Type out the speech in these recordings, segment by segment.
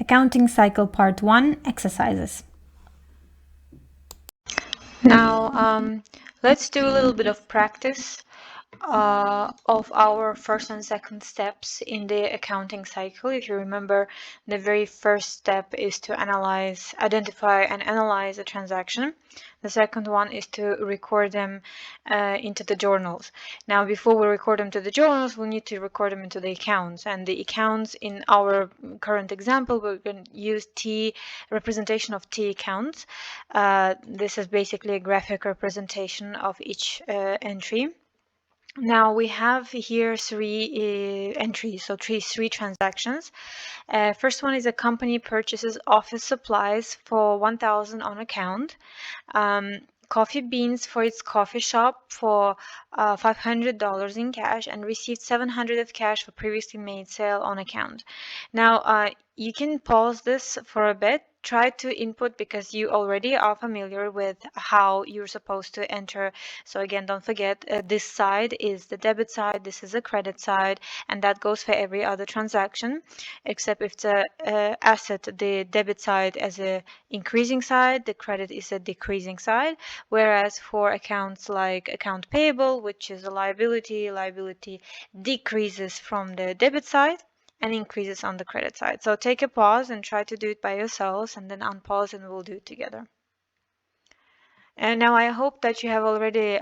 Accounting Cycle Part 1 Exercises. Now, let's do a little bit of practice of our first and second steps in the accounting cycle. If you remember, the very first step is to identify and analyze a transaction. The second one is to record them into the journals. Now, before we record them to the journals, we need to record them into the accounts. And the accounts in our current example, we're going to use representation of T accounts. This is basically a graphic representation of each entry. Now we have here three entries, so three transactions. First one is a company purchases office supplies for 1,000 on account. Coffee beans for its coffee shop for $500 in cash, and received $700 of cash for previously made sale on account. Now you can pause this for a bit. Try to input because you already are familiar with how you're supposed to enter. So again, don't forget this side is the debit side, this is a credit side, and that goes for every other transaction, except if the asset, the debit side as a increasing side, the credit is a decreasing side. Whereas for accounts like account payable, which is a liability decreases from the debit side and increases on the credit side. So take a pause and try to do it by yourselves, and then unpause and we'll do it together. And now I hope that you have already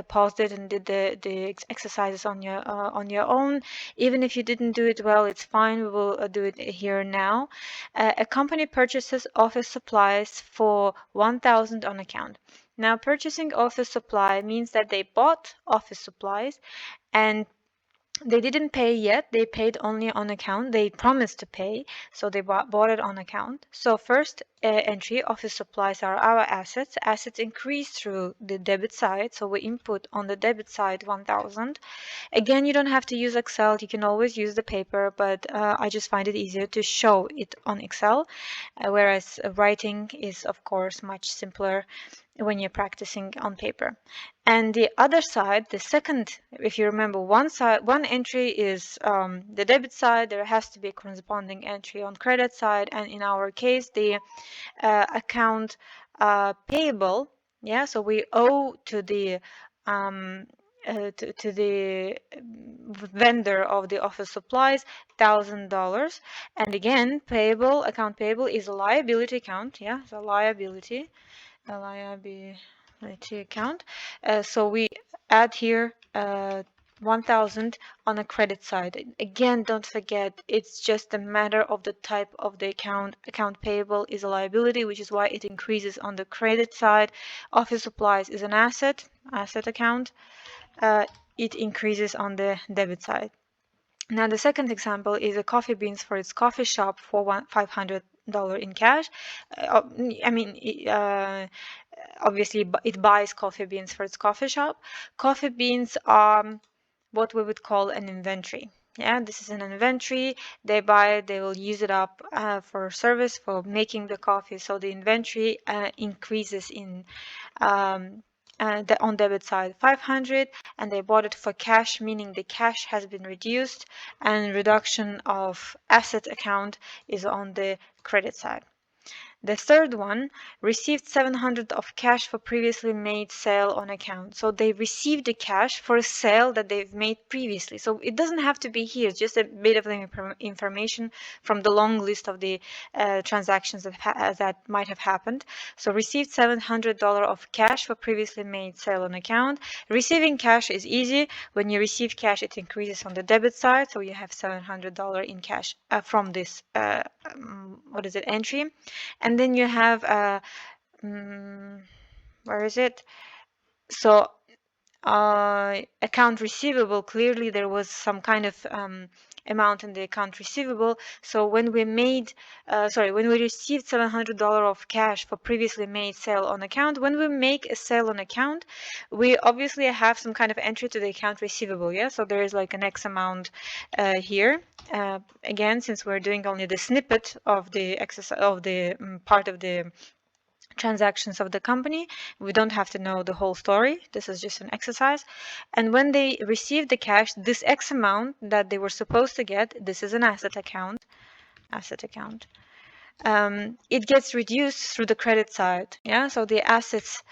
paused it and did the exercises on your own. Even if you didn't do it well, it's fine. We will do it here now. A company purchases office supplies for 1,000 on account. Now, purchasing office supply means that they bought office supplies and they didn't pay yet. They paid only on account. They promised to pay, so they bought it on account. So first entry, office supplies are our assets. Assets increase through the debit side, so we input on the debit side 1,000. Again, you don't have to use Excel. You can always use the paper, but I just find it easier to show it on Excel, whereas writing is, of course, much simpler when you're practicing on paper. And the other side, the second, if you remember, one entry is the debit side. There has to be a corresponding entry on credit side, and in our case, the account payable. Yeah, so we owe to the to the vendor of the office supplies $1,000, and again, account payable is a liability account. Yeah, it's a liability account. So we add here 1,000 on the credit side. Again, don't forget, it's just a matter of the type of the account. Account payable is a liability, which is why it increases on the credit side. Office supplies is an asset account. It increases on the debit side. Now, the second example is a coffee beans for its coffee shop for $500 in cash. Obviously, it buys coffee beans for its coffee shop. Coffee beans are what we would call an inventory. Yeah, this is an inventory. They buy it, they will use it up for service, for making the coffee. So the inventory increases in on debit side 500, and they bought it for cash, meaning the cash has been reduced, and reduction of asset account is on the credit side. The third one received 700 of cash for previously made sale on account. So they received the cash for a sale that they've made previously. So it doesn't have to be here, it's just a bit of information from the long list of the transactions that might have happened. So received $700 of cash for previously made sale on account. Receiving cash is easy. When you receive cash, it increases on the debit side. So you have $700 in cash from this entry. And then you have where is it? So account receivable, clearly there was some kind of amount in the account receivable. So when we received $700 of cash for previously made sale on account, when we make a sale on account, we obviously have some kind of entry to the account receivable. Yeah, so there is like an X amount here. Again, since we're doing only the snippet of the exercise of the part of the transactions of the company, we don't have to know the whole story. This is just an exercise. And when they received the cash, this X amount that they were supposed to get, this is an asset account. asset account. It gets reduced through the credit side. Yeah, so the assets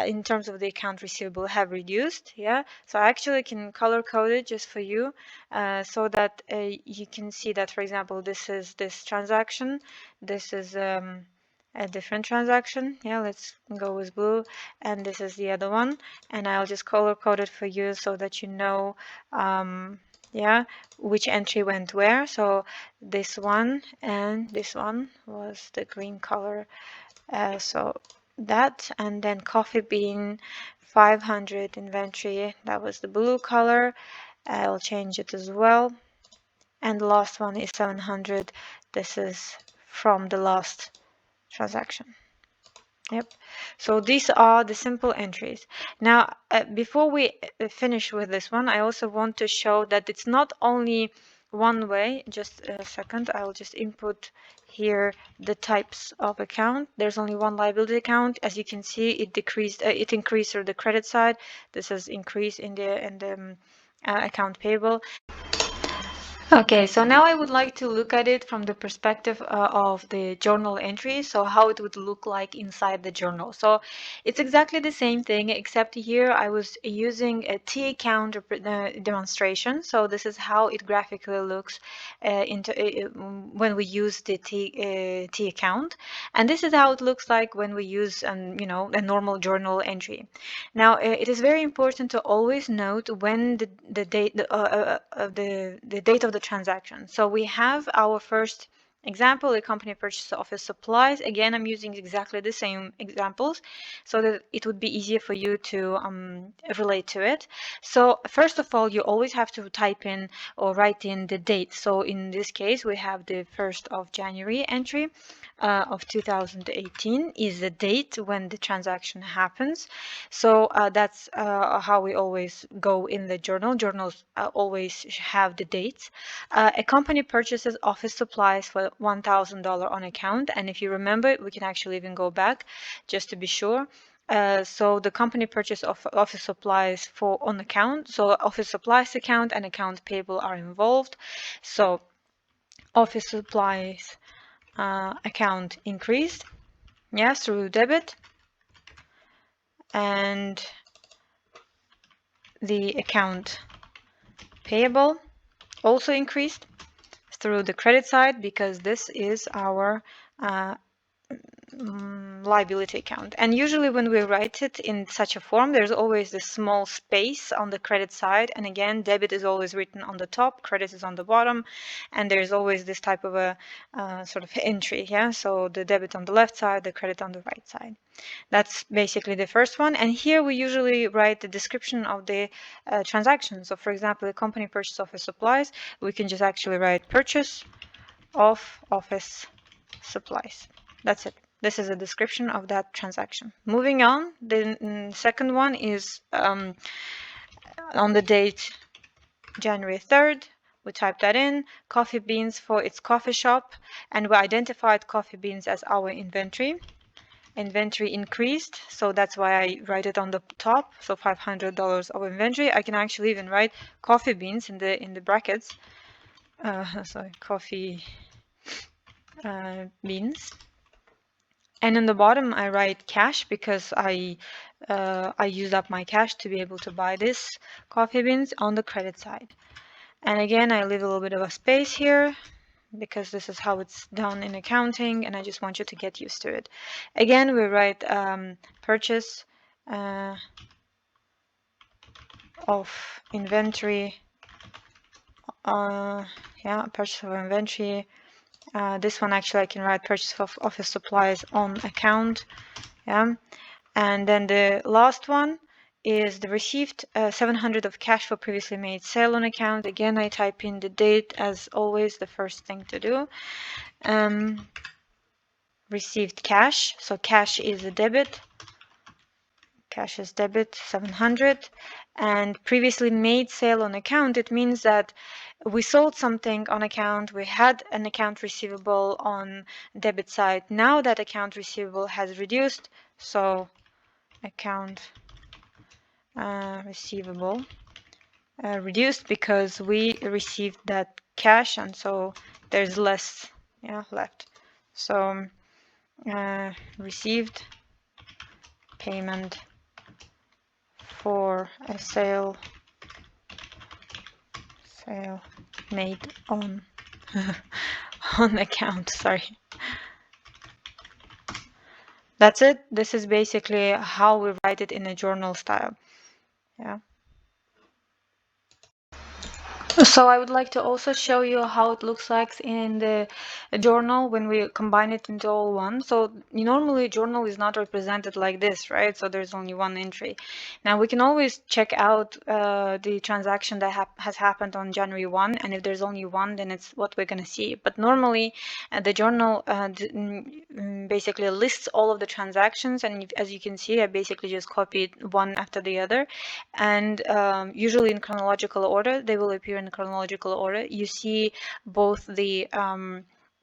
in terms of the account receivable have reduced. Yeah, so I actually can color code it just for you so that you can see that, for example, this is this transaction, this is a different transaction. Yeah, let's go with blue, and this is the other one, and I'll just color code it for you so that you know yeah, which entry went where. So this one and this one was the green color, so that, and then coffee bean 500 inventory, that was the blue color. I'll change it as well, and the last one is 700. This is from the last transaction. Yep. So these are the simple entries. Now, before we finish with this one, I also want to show that it's not only one way. Just a second, I'll just input here the types of account. There's only one liability account. As you can see, it decreased, it increased through the credit side. This has increased in the account payable. Okay, so now I would like to look at it from the perspective of the journal entry, so how it would look like inside the journal. So it's exactly the same thing, except here I was using a T account demonstration. So this is how it graphically looks when we use the T account, and this is how it looks like when we use you know, a normal journal entry. Now it is very important to always note when the date the date of the transaction. So we have our first example, the company purchase office supplies. Again, I'm using exactly the same examples so that it would be easier for you to relate to it. So first of all, you always have to type in or write in the date. So in this case, we have the 1st of January entry of 2018 is the date when the transaction happens. So that's how we always go in the journal. Journals always have the dates. A company purchases office supplies for $1,000 on account, and if you remember, we can actually even go back just to be sure. So the company purchase of office supplies for on account. So office supplies account and account payable are involved. So office supplies account increased, yes, through debit, and the account payable also increased through the credit side because this is our liability account. And usually when we write it in such a form, there's always this small space on the credit side, and again, debit is always written on the top, credit is on the bottom, and there's always this type of a sort of entry. Yeah, so the debit on the left side, the credit on the right side. That's basically the first one, and here we usually write the description of the transaction. So for example, the company purchase office supplies, we can just actually write purchase of office supplies. That's it. This is a description of that transaction. Moving on, the second one is on the date January 3rd. We type that in, coffee beans for its coffee shop, and we identified coffee beans as our inventory. Inventory increased, so that's why I write it on the top. So $500 of inventory. I can actually even write coffee beans in the brackets. Sorry, coffee beans. And in the bottom, I write cash because I used up my cash to be able to buy this coffee beans on the credit side. And again, I leave a little bit of a space here because this is how it's done in accounting, and I just want you to get used to it. Again, we write purchase of inventory. Yeah, purchase of inventory. This one actually I can write purchase of office supplies on account. Yeah, and then the last one is the received 700 of cash for previously made sale on account. Again, I type in the date as always, the first thing to do. Received cash, so cash is a debit. Cash is debit 700, and previously made sale on account, it means that we sold something on account, we had an account receivable on debit side. Now that account receivable has reduced, so account receivable reduced because we received that cash, and so there's less left. So received payment for a sale made on on account, sorry. That's it. This is basically how we write it in a journal style. Yeah. So I would like to also show you how it looks like in the journal when we combine it into all one. So normally journal is not represented like this, right? So there's only one entry. Now we can always check out the transaction that has happened on January 1, and if there's only one, then it's what we're going to see. But normally the journal basically lists all of the transactions, and as you can see, I basically just copied one after the other, and usually in chronological order. They will appear in chronological order. You see both the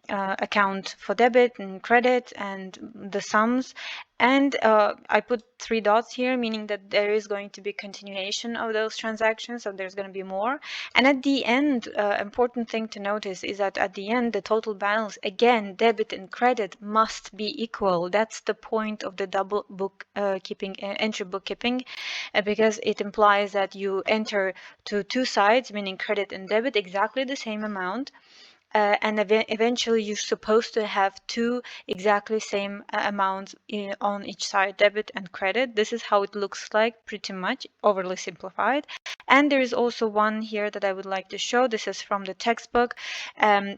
account for debit and credit and the sums, and I put 3 dots here, meaning that there is going to be continuation of those transactions, so there's going to be more. And at the end, important thing to notice is that at the end, the total balance, again, debit and credit must be equal. That's the point of the double book keeping, entry bookkeeping, because it implies that you enter to 2 sides, meaning credit and debit, exactly the same amount. And eventually you're supposed to have 2 exactly same amounts on each side, debit and credit. This is how it looks like, pretty much overly simplified. And there is also one here that I would like to show. This is from the textbook.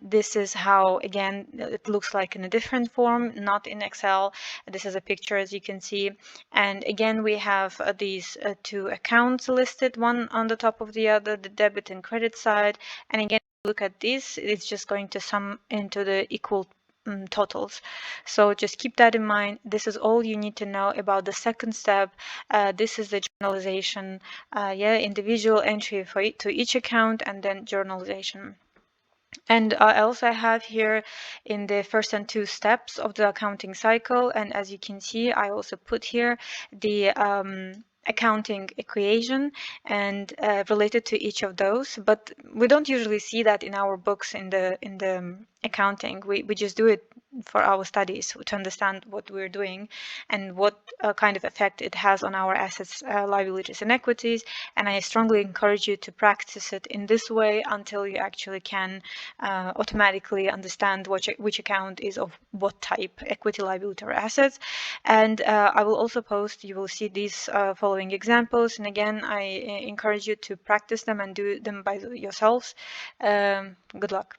This is how, again, it looks like in a different form, not in Excel. This is a picture, as you can see. And again, we have these 2 accounts listed, one on the top of the other, the debit and credit side. And again, look at this, it's just going to sum into the equal totals. So just keep that in mind. This is all you need to know about the second step. This is the journalization, individual entry to each account, and then journalization. And I also have here in the first and 2 steps of the accounting cycle, and as you can see, I also put here the accounting equation and related to each of those, but we don't usually see that in our books in the accounting. We just do it for our studies to understand what we're doing and what kind of effect it has on our assets, liabilities, and equities. And I strongly encourage you to practice it in this way until you actually can automatically understand which account is of what type, equity, liability, or assets. And I will also post, you will see these following examples. And again, I encourage you to practice them and do them by yourselves. Good luck.